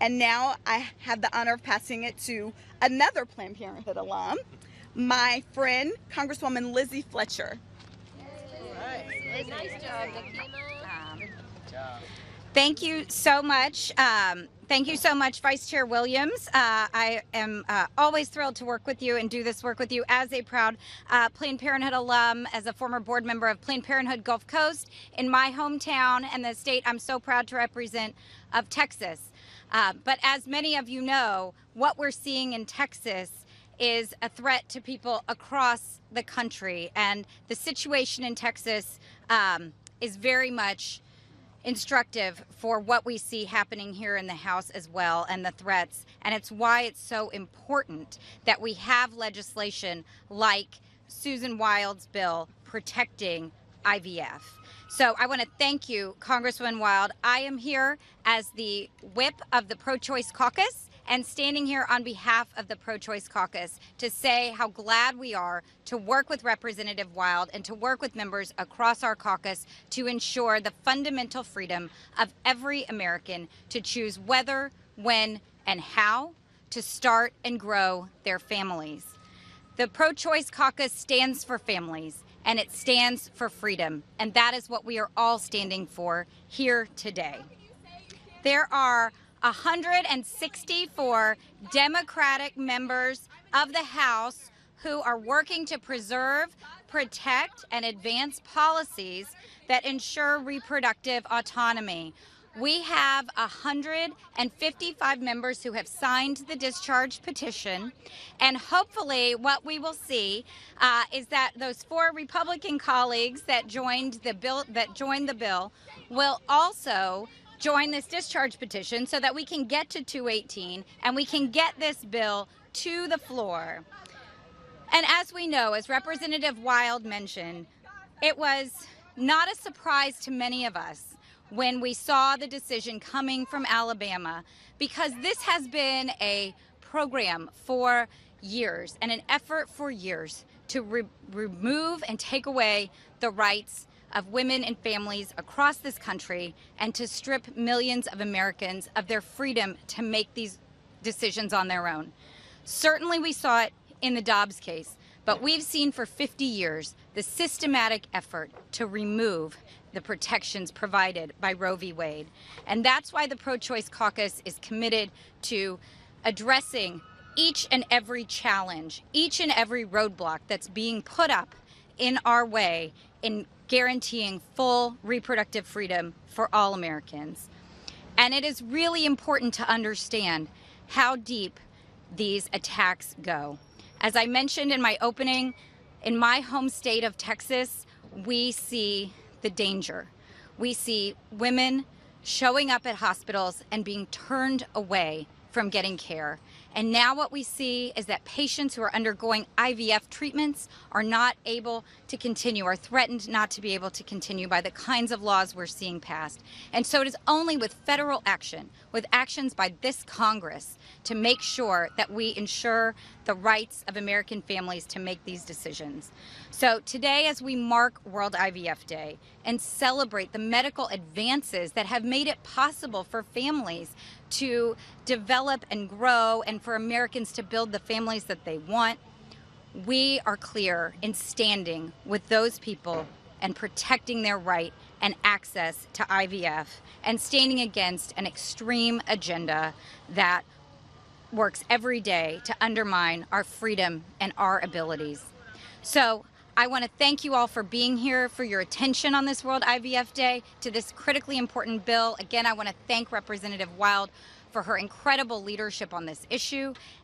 And now I have the honor of passing it to another Planned Parenthood alum, my friend, Congresswoman Lizzie Fletcher. Nice job, Nakima. Thank you so much. Thank you so much, Vice Chair Williams. I am always thrilled to work with you and do this work with you as a proud Planned Parenthood alum, as a former board member of Planned Parenthood Gulf Coast in my hometown and the state I'm so proud to represent of Texas. But as many of you know, what we're seeing in Texas is a threat to people across the country. And the situation in Texas is very much instructive for what we see happening here in the House as well, and the threats. And it's why it's so important that we have legislation like Susan Wild's bill protecting IVF. So I want to thank you, Congresswoman Wild. I am here as the whip of the Pro-Choice Caucus and standing here on behalf of the Pro-Choice Caucus to say how glad we are to work with Representative Wild and to work with members across our caucus to ensure the fundamental freedom of every American to choose whether, when, and how to start and grow their families. The Pro-Choice Caucus stands for families, and it stands for freedom, and that is what we are all standing for here today. There are 164 Democratic members of the House who are working to preserve, protect, and advance policies that ensure reproductive autonomy. We have 155 members who have signed the discharge petition, and hopefully what we will see is that those 4 Republican colleagues that joined the bill will also join this discharge petition so that we can get to 218 and we can get this bill to the floor. And as we know, as Representative Wild mentioned, it was not a surprise to many of us when we saw the decision coming from Alabama, because this has been a program for years and an effort for years to remove and take away the rights of women and families across this country and to strip millions of Americans of their freedom to make these decisions on their own. Certainly we saw it in the Dobbs case, but we've seen for 50 years the systematic effort to remove the protections provided by Roe v. Wade. And that's why the Pro-Choice Caucus is committed to addressing each and every challenge, each and every roadblock that's being put up in our way in guaranteeing full reproductive freedom for all Americans. And it is really important to understand how deep these attacks go. As I mentioned in my opening, in my home state of Texas, we see the danger. We see women showing up at hospitals and being turned away from getting care. And now what we see is that patients who are undergoing IVF treatments are not able to continue, are threatened not to be able to continue by the kinds of laws we're seeing passed. And so it is only with federal action, with actions by this Congress, to make sure that we ensure the rights of American families to make these decisions. So today, as we mark World IVF Day and celebrate the medical advances that have made it possible for families to develop and grow and for Americans to build the families that they want, we are clear in standing with those people and protecting their right and access to IVF and standing against an extreme agenda that works every day to undermine our freedom and our abilities. So I want to thank you all for being here, for your attention on this World IVF Day to this critically important bill. Again, I want to thank Representative Wild for her incredible leadership on this issue.